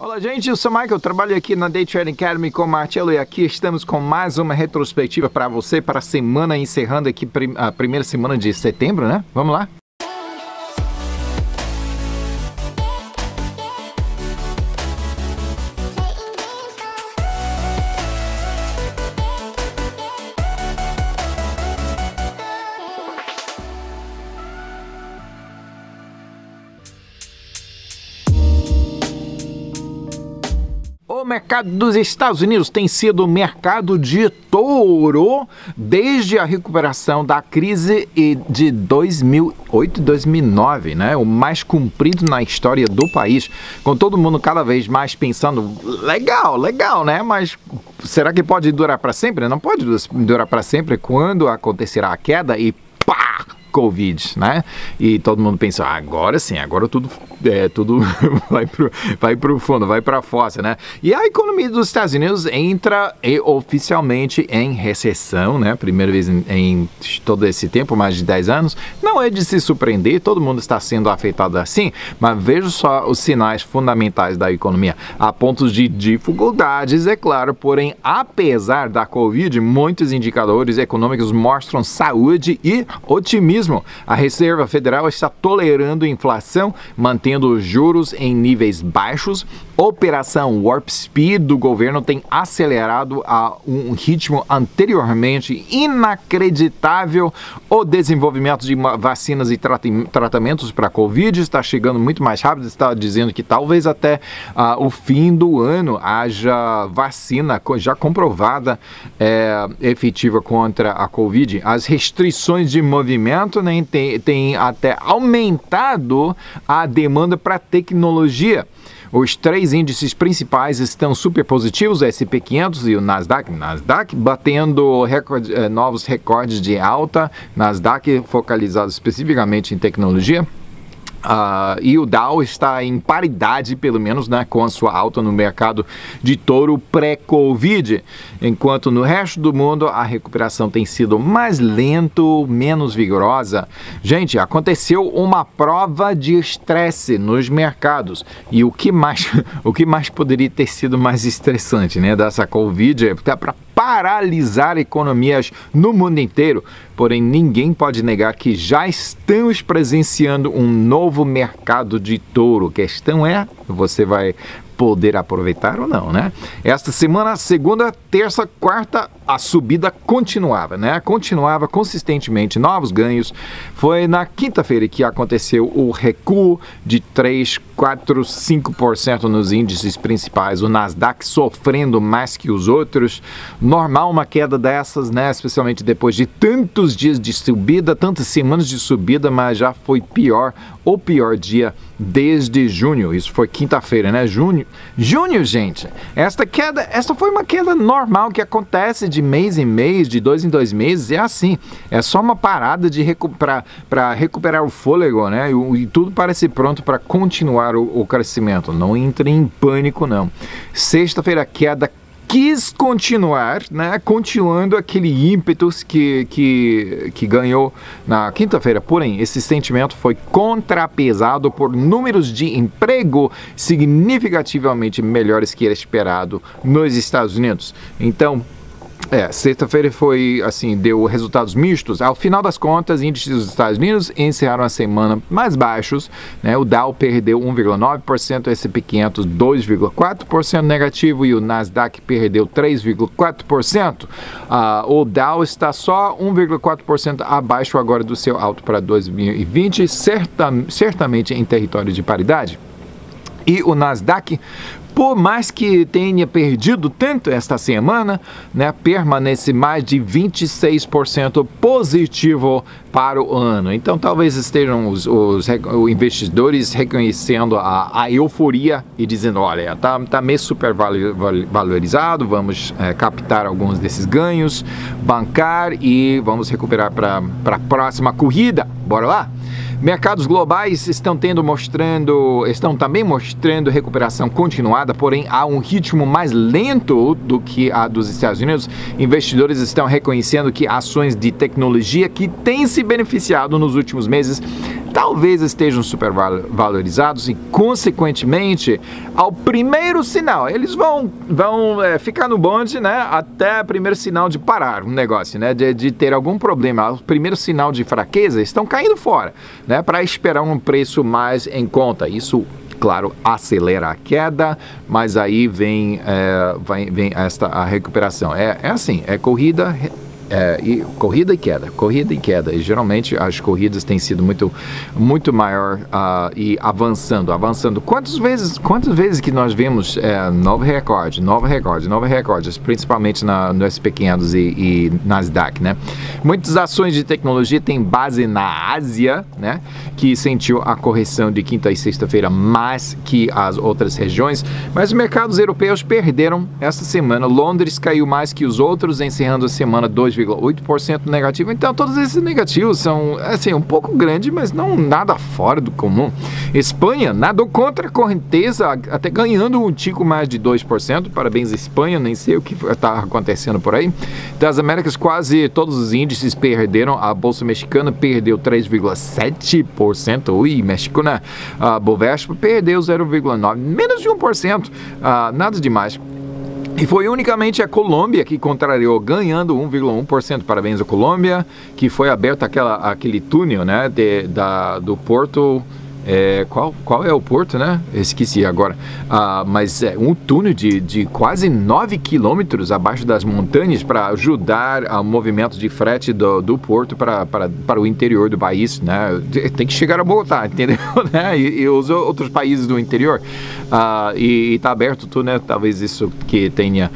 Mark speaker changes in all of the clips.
Speaker 1: Olá gente, eu sou Michael, trabalho aqui na Day Trading Academy com o Marcelo e aqui estamos com mais uma retrospectiva para você para a semana, encerrando aqui a primeira semana de setembro, né? Vamos lá? O mercado dos Estados Unidos tem sido o mercado de touro desde a recuperação da crise de 2008 e 2009, né? O mais comprido na história do país, com todo mundo cada vez mais pensando, legal, né? Mas será que pode durar para sempre? Não pode durar para sempre. Quando acontecerá a queda e pá! Covid, né? E todo mundo pensa, agora sim, agora tudo vai pro fundo, vai para a fossa, né? E a economia dos Estados Unidos entra oficialmente em recessão, né? Primeira vez em todo esse tempo, mais de 10 anos. Não é de se surpreender, todo mundo está sendo afetado assim, mas veja só os sinais fundamentais da economia. Há pontos de dificuldades, é claro, porém, apesar da Covid, muitos indicadores econômicos mostram saúde e otimismo. A Reserva Federal está tolerando inflação, mantendo os juros em níveis baixos. Operação Warp Speed do governo tem acelerado a um ritmo anteriormente inacreditável. O desenvolvimento de vacinas e tratamentos para a Covid está chegando muito mais rápido. Está dizendo que talvez até o fim do ano haja vacina já comprovada efetiva contra a Covid. As restrições de movimento tem até aumentado a demanda para tecnologia. Os três índices principais estão super positivos, o S&P 500 e o Nasdaq batendo novos recordes de alta, Nasdaq focalizado especificamente em tecnologia. E o Dow está em paridade, pelo menos, né, com a sua alta no mercado de touro pré-Covid, enquanto no resto do mundo a recuperação tem sido mais lento, menos vigorosa. Gente, aconteceu uma prova de estresse nos mercados e o que mais poderia ter sido mais estressante, né, dessa Covid é para paralisar economias no mundo inteiro. Porém, ninguém pode negar que já estamos presenciando um novo mercado de touro. A questão é, você vai poder aproveitar ou não, né? Esta semana, segunda, terça, quarta, a subida continuava, né? Continuava consistentemente, novos ganhos. Foi na quinta-feira que aconteceu o recuo de 3, 4, 5% nos índices principais. O Nasdaq sofrendo mais que os outros. Normal uma queda dessas, né? Especialmente depois de tantos dias de subida, tantas semanas de subida, mas já foi o pior dia desde junho. Isso foi quinta-feira, né? Junho, gente. Esta foi uma queda normal que acontece de mês em mês, de 2 em 2 meses. É assim. É só uma parada para recuperar o fôlego, né? E tudo parece pronto para continuar o crescimento. Não entre em pânico, não. Sexta-feira, a queda quis continuar, né? Continuando aquele ímpeto que ganhou na quinta-feira. Porém, esse sentimento foi contrapesado por números de emprego significativamente melhores que era esperado nos Estados Unidos. Então, sexta-feira foi assim, deu resultados mistos. Ao final das contas, índices dos Estados Unidos encerraram a semana mais baixos, né? O Dow perdeu 1,9%, o S&P 500 2,4% negativo e o Nasdaq perdeu 3,4%. O Dow está só 1,4% abaixo agora do seu alto para 2020, certamente em território de paridade. E o Nasdaq, por mais que tenha perdido tanto esta semana, né, permanece mais de 26% positivo para o ano. Então, talvez estejam os investidores reconhecendo a euforia e dizendo, olha, tá meio super valorizado, vamos captar alguns desses ganhos, bancar e vamos recuperar para a próxima corrida. Bora lá? Mercados globais estão também mostrando recuperação continuada, porém há um ritmo mais lento do que a dos Estados Unidos. Investidores estão reconhecendo que ações de tecnologia que têm se beneficiado nos últimos meses talvez estejam supervalorizados e, consequentemente, ao primeiro sinal, eles vão ficar no bonde, né, até o primeiro sinal de parar um negócio, né, de ter algum problema. O primeiro sinal de fraqueza estão caindo fora, né, para esperar um preço mais em conta. Isso, claro, acelera a queda, mas aí vem a recuperação. É assim, é corrida e queda. E geralmente as corridas têm sido muito maior e avançando. Quantas vezes que nós vemos novo recorde, principalmente no SP500 e Nasdaq, né? Muitas ações de tecnologia têm base na Ásia, né? Que sentiu a correção de quinta e sexta-feira mais que as outras regiões, mas os mercados europeus perderam esta semana. Londres caiu mais que os outros, encerrando a semana 2,8% negativo. Então, todos esses negativos são, assim, um pouco grandes, mas não nada fora do comum. Espanha nadou contra a correnteza, até ganhando um tico mais de 2%. Parabéns, Espanha, nem sei o que está acontecendo por aí. Das Américas, quase todos os índices perderam. A Bolsa Mexicana perdeu 3,7%. Ui, mexicana. A Bovespa perdeu 0,9%. Menos de 1%. Nada demais. E foi unicamente a Colômbia que contrariou, ganhando 1,1%. Parabéns à Colômbia, que foi aberto aquele túnel, né, do porto. Qual é o porto, né? Esqueci agora. Mas é um túnel de quase 9 quilômetros abaixo das montanhas para ajudar ao movimento de frete do porto para o interior do país, né? Tem que chegar a Bogotá, entendeu? Né? E os outros países do interior. E está aberto o túnel, talvez isso que tenha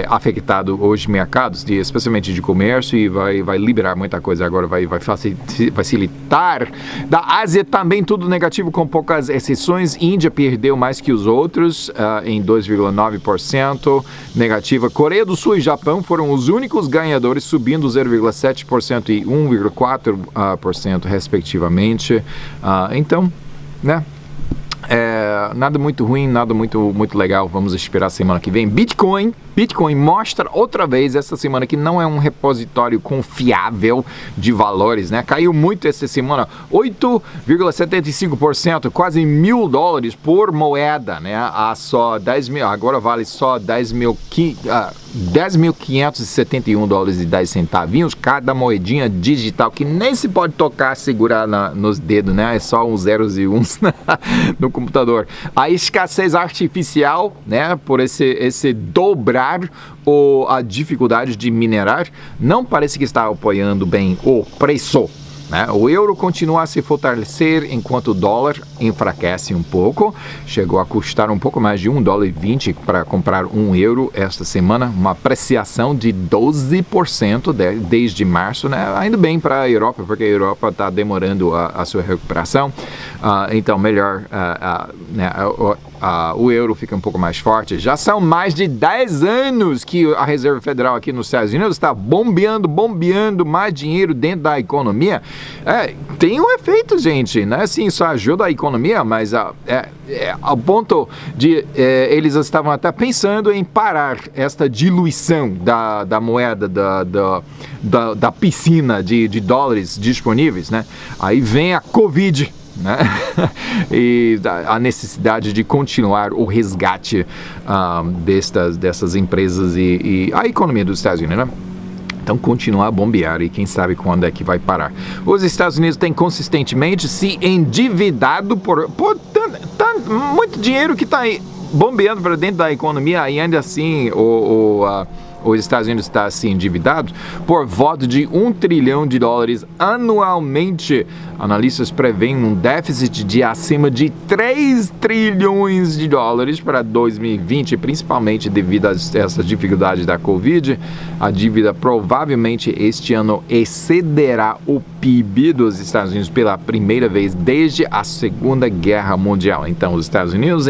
Speaker 1: afetado os mercados, especialmente de comércio, e vai liberar muita coisa agora, vai facilitar. Da Ásia também tudo negativo, com poucas exceções. Índia perdeu mais que os outros, em 2,9% negativa. Coreia do Sul e Japão foram os únicos ganhadores, subindo 0,7% e 1,4%, respectivamente. Então, né? Nada muito ruim, nada muito legal. Vamos esperar semana que vem. Bitcoin mostra outra vez essa semana que não é um repositório confiável de valores, né? Caiu muito essa semana, 8,75%, quase $1.000 por moeda, né? Só 10 mil, agora vale só $10.571,10 cada moedinha digital, que nem se pode tocar, segurar nos dedos, né? É só uns zeros e uns no computador. A escassez artificial, né? Por esse dobrar ou a dificuldade de minerar, não parece que está apoiando bem o preço, né? O euro continua a se fortalecer enquanto o dólar enfraquece um pouco. Chegou a custar um pouco mais de $1,20 para comprar €1 esta semana, uma apreciação de 12% desde março, né? Ainda bem para a Europa, porque a Europa está demorando a sua recuperação. Então, melhor, né, o euro fica um pouco mais forte. Já são mais de 10 anos que a Reserva Federal aqui nos Estados Unidos está bombeando mais dinheiro dentro da economia. Tem um efeito, gente, né? Assim, isso ajuda a economia, mas ao ponto de eles estavam até pensando em parar esta diluição da moeda, da piscina de dólares disponíveis, né? Aí vem a Covid, né? E a necessidade de continuar o resgate dessas empresas e a economia dos Estados Unidos, né? Então, continuar a bombear, e quem sabe quando é que vai parar. Os Estados Unidos têm consistentemente se endividado por muito dinheiro que está bombeando para dentro da economia, e ainda assim os Estados Unidos está assim endividado por volta de $1 trilhão anualmente. Analistas preveem um déficit de acima de $3 trilhões para 2020, principalmente devido a essas dificuldades da Covid. A dívida provavelmente este ano excederá o PIB dos Estados Unidos pela primeira vez desde a Segunda Guerra Mundial. Então, os Estados Unidos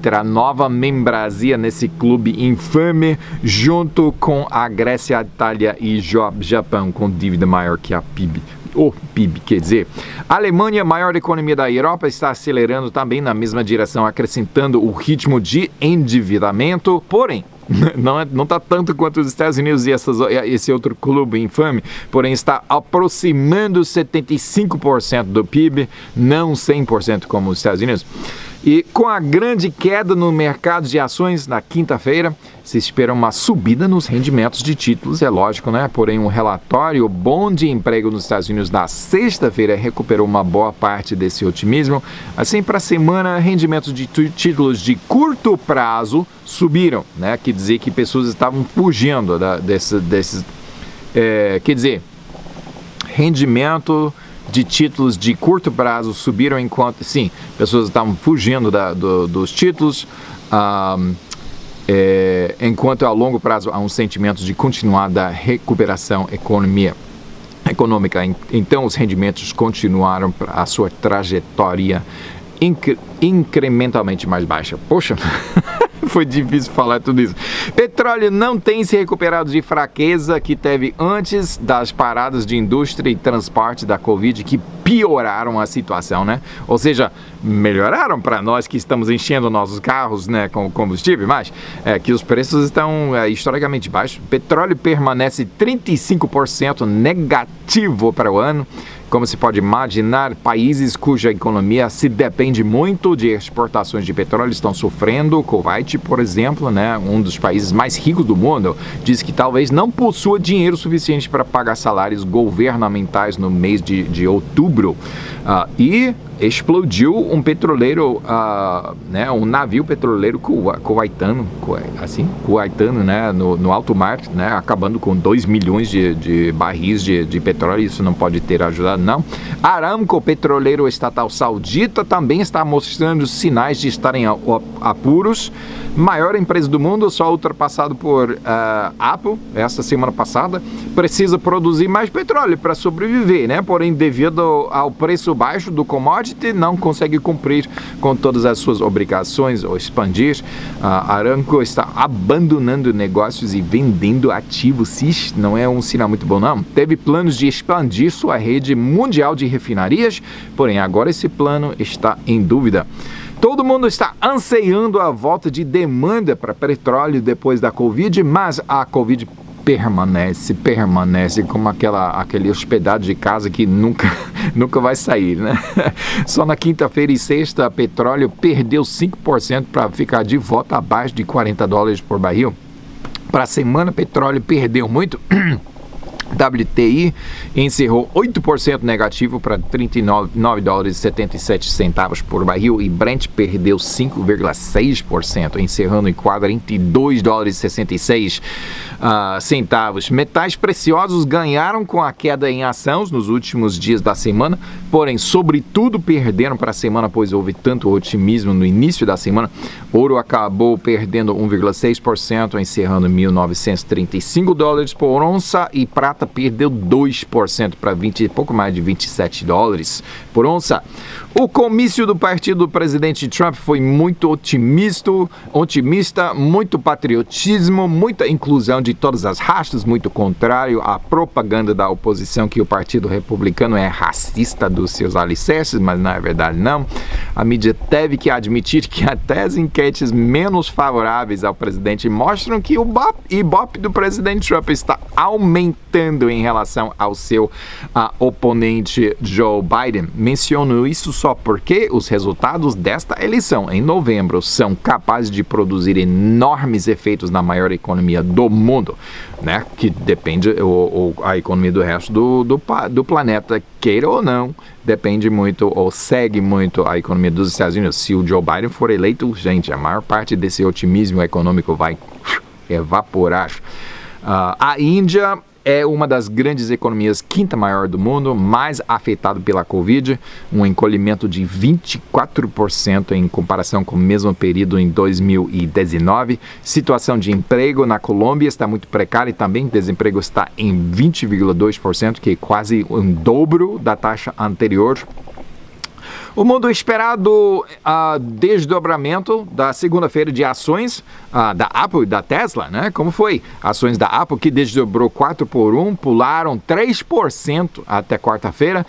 Speaker 1: terá nova membresia nesse clube infame, junto com a Grécia, a Itália e Japão, com dívida maior que a PIB. O PIB, quer dizer. A Alemanha, maior economia da Europa, está acelerando também na mesma direção, acrescentando o ritmo de endividamento. Porém, Não está tanto quanto os Estados Unidos e esse outro clube infame, porém está aproximando 75% do PIB, não 100% como os Estados Unidos. E com a grande queda no mercado de ações na quinta-feira, se espera uma subida nos rendimentos de títulos, é lógico, né? Porém, um relatório bom de emprego nos Estados Unidos na sexta-feira recuperou uma boa parte desse otimismo. Assim, para a semana, rendimentos de títulos de curto prazo subiram, né? Quer dizer que pessoas estavam fugindo quer dizer, rendimento de títulos de curto prazo subiram enquanto, sim, pessoas estavam fugindo dos títulos, enquanto a longo prazo há um sentimento de continuada recuperação econômica. Então, os rendimentos continuaram a sua trajetória incrementalmente mais baixa. Poxa, foi difícil falar tudo isso. Petróleo não tem se recuperado de fraqueza que teve antes das paradas de indústria e transporte da Covid, que pioraram a situação, né? Ou seja, melhoraram para nós que estamos enchendo nossos carros, né, com combustível, mas que os preços estão historicamente baixos. Petróleo permanece 35% negativo para o ano. Como se pode imaginar, países cuja economia se depende muito de exportações de petróleo estão sofrendo. O Kuwait, por exemplo, né, um dos países mais ricos do mundo, diz que talvez não possua dinheiro suficiente para pagar salários governamentais no mês de outubro. E explodiu um petroleiro, né, um navio petroleiro kuwaitano, né, no alto mar, né, acabando com 2 milhões de barris de petróleo. Isso não pode ter ajudado, não. Aramco, petroleiro estatal saudita, também está mostrando sinais de estarem apuros. Maior empresa do mundo, só ultrapassado por Apple essa semana passada, precisa produzir mais petróleo para sobreviver, né? Porém, devido ao preço baixo do commodity, não consegue cumprir com todas as suas obrigações ou expandir. Aramco está abandonando negócios e vendendo ativos. Isso não é um sinal muito bom, não. Teve planos de expandir sua rede mundial de refinarias, porém agora esse plano está em dúvida. Todo mundo está ansiando a volta de demanda para petróleo depois da Covid, mas a Covid permanece como aquele hospedado de casa que nunca vai sair, né? Só na quinta-feira e sexta, petróleo perdeu 5% para ficar de volta abaixo de $40 por barril. Para a semana, petróleo perdeu muito. WTI encerrou 8% negativo para $39,77 por barril e Brent perdeu 5,6%, encerrando em $42,66. Metais preciosos ganharam com a queda em ações nos últimos dias da semana, porém, sobretudo, perderam para a semana, pois houve tanto otimismo no início da semana. Ouro acabou perdendo 1,6%, encerrando em $1.935 por onça, e prata perdeu 2% para pouco mais de $27 por onça. O comício do partido do presidente Trump foi muito otimista, muito patriotismo, muita inclusão de todas as raças, muito contrário à propaganda da oposição que o Partido Republicano é racista dos seus alicerces, mas na verdade não. A mídia teve que admitir que até as enquetes menos favoráveis ao presidente mostram que o Ibope do presidente Trump está aumentando em relação ao seu oponente Joe Biden. Menciono isso só porque os resultados desta eleição em novembro são capazes de produzir enormes efeitos na maior economia do mundo, né? Que depende, a economia do resto do planeta, queira ou não, depende muito ou segue muito a economia dos Estados Unidos. Se o Joe Biden for eleito, gente, a maior parte desse otimismo econômico vai evaporar. A Índia é uma das grandes economias, quinta maior do mundo, mais afetada pela Covid, um encolhimento de 24% em comparação com o mesmo período em 2019. Situação de emprego na Colômbia está muito precária e também o desemprego está em 20,2%, que é quase um dobro da taxa anterior. O mundo esperado desdobramento da segunda-feira de ações da Apple e da Tesla, né? Como foi? Ações da Apple que desdobrou 4-1, pularam 3% até quarta-feira.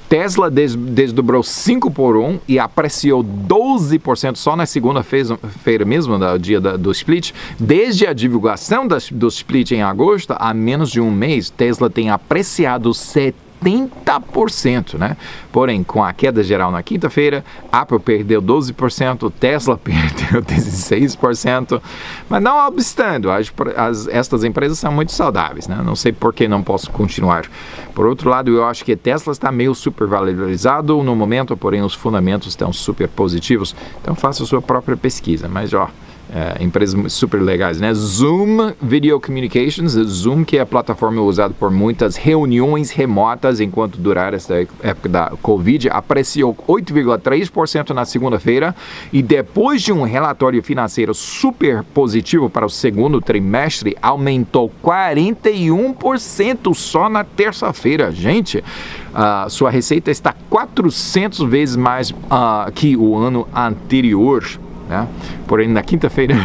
Speaker 1: Tesla desdobrou 5-1 e apreciou 12% só na segunda-feira mesmo, no dia do split. Desde a divulgação do split em agosto, há menos de um mês, Tesla tem apreciado 70%, né? Porém, com a queda geral na quinta-feira, Apple perdeu 12%, Tesla perdeu 16%, mas não obstante, estas empresas são muito saudáveis, né? Não sei por que não posso continuar. Por outro lado, eu acho que Tesla está meio supervalorizado no momento, porém os fundamentos estão super positivos, então faça a sua própria pesquisa, mas empresas super legais, né? Zoom Video Communications, Zoom, que é a plataforma usada por muitas reuniões remotas enquanto durar esta época da Covid, apreciou 8,3% na segunda-feira e depois de um relatório financeiro super positivo para o segundo trimestre, aumentou 41% só na terça-feira. Gente, sua receita está 400 vezes mais que o ano anterior. Né? Porém, na quinta-feira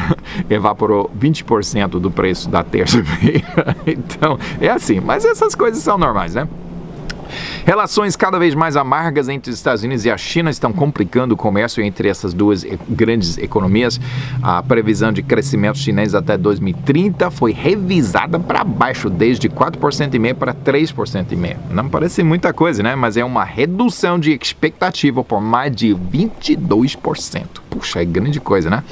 Speaker 1: evaporou 20% do preço da terça-feira. Então, é assim. Mas essas coisas são normais, né? Relações cada vez mais amargas entre os Estados Unidos e a China estão complicando o comércio entre essas duas grandes economias. A previsão de crescimento chinês até 2030 foi revisada para baixo, desde 4,5% para 3,5%. Não parece muita coisa, né? Mas é uma redução de expectativa por mais de 22%. Puxa, é grande coisa, né?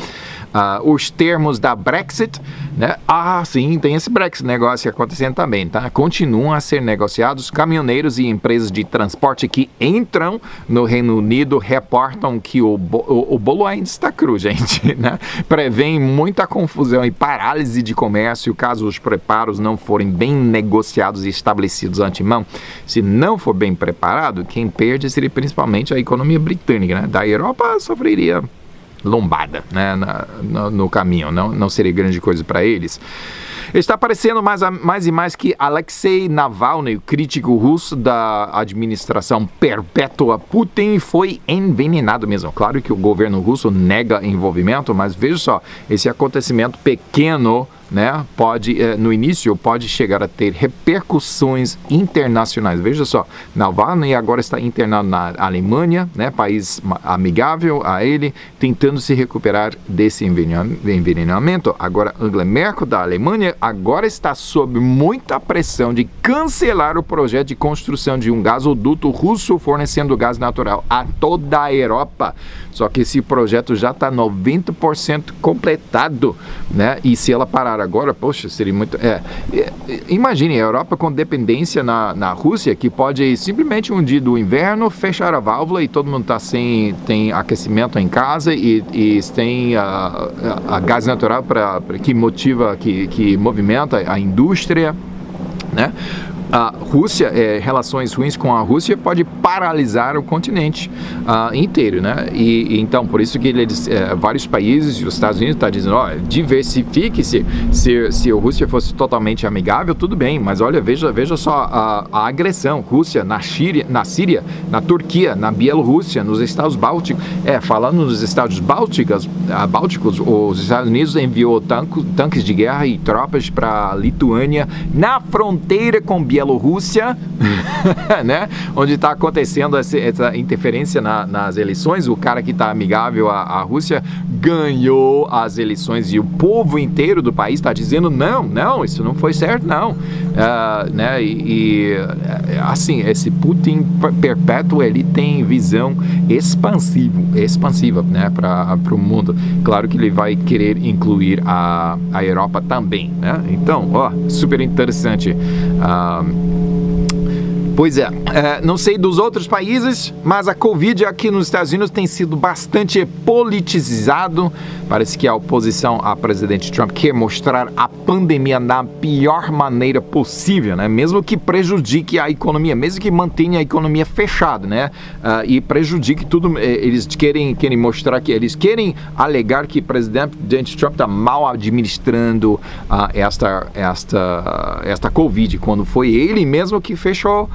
Speaker 1: Os termos da Brexit, né? Sim, tem esse Brexit negócio acontecendo também, tá? Continuam a ser negociados. Caminhoneiros e empresas de transporte que entram no Reino Unido reportam que o bolo ainda está cru, gente, né? Prevêem muita confusão e parálise de comércio caso os preparos não forem bem negociados e estabelecidos antemão. Se não for bem preparado, quem perde seria principalmente a economia britânica, né? Da Europa sofreria lombada, né, no caminho, não seria grande coisa para eles. Está aparecendo mais e mais que Alexei Navalny, o crítico russo da administração perpétua Putin, foi envenenado mesmo. Claro que o governo russo nega envolvimento, mas veja só, esse acontecimento pequeno, né, no início pode chegar a ter repercussões internacionais. Veja só, Navalny agora está internado na Alemanha, né, país amigável a ele, tentando se recuperar desse envenenamento. Agora, Angela Merkel da Alemanha agora está sob muita pressão de cancelar o projeto de construção de um gasoduto russo fornecendo gás natural a toda a Europa. Só que esse projeto já está 90% completado, né? E se ela parar agora, poxa, seria muito... Imagine a Europa com dependência na Rússia, que pode simplesmente um dia do inverno fechar a válvula e todo mundo tem aquecimento em casa e tem a gás natural que movimenta a indústria, né? A Rússia, relações ruins com a Rússia pode paralisar o continente inteiro, né? E então, por isso que vários países, os Estados Unidos estão dizendo, diversifique-se. Se a Rússia fosse totalmente amigável, tudo bem, mas olha, veja só a agressão. Rússia na Síria, na Turquia, na Bielorrússia, nos Estados Bálticos. Falando nos Estados Bálticos, os Estados Unidos enviou tanques de guerra e tropas para a Lituânia, na fronteira com Bielorrússia, né? Onde está acontecendo essa interferência nas eleições. O cara que está amigável à Rússia ganhou as eleições e o povo inteiro do país está dizendo não, isso não foi certo, não. Né? Assim, esse Putin perpétuo, ele tem visão expansiva, né? Para o mundo. Claro que ele vai querer incluir a Europa também, né? Então, super interessante. Pois não sei dos outros países, mas a Covid aqui nos Estados Unidos tem sido bastante politizado. Parece que a oposição a presidente Trump quer mostrar a pandemia da pior maneira possível, né? Mesmo que prejudique a economia, mesmo que mantenha a economia fechada, né? E prejudique tudo. Eles querem mostrar que eles querem alegar que o presidente Trump está mal administrando esta Covid, quando foi ele mesmo que fechou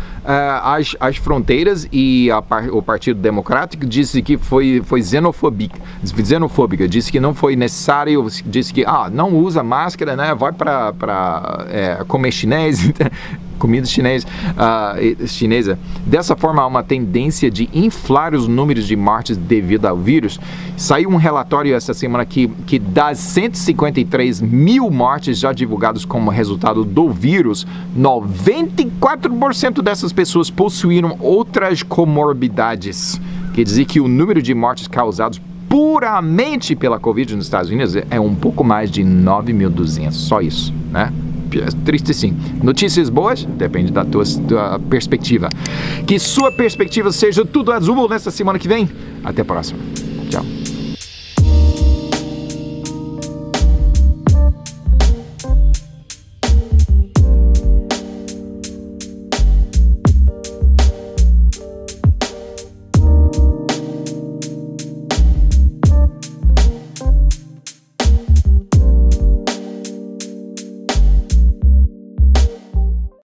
Speaker 1: as fronteiras e o Partido Democrático disse que foi xenofóbica, disse que não foi necessário, disse que não usa máscara, né? Vai para comer chinês, comida chinesa. Dessa forma, há uma tendência de inflar os números de mortes devido ao vírus. Saiu um relatório essa semana que das 153 mil mortes já divulgadas como resultado do vírus, 94% dessas pessoas possuíram outras comorbidades. Quer dizer que o número de mortes causadas puramente pela Covid nos Estados Unidos é um pouco mais de 9.200, só isso, né? Triste sim. Notícias boas? Depende da tua perspectiva. Que sua perspectiva seja tudo azul nessa semana que vem. Até a próxima.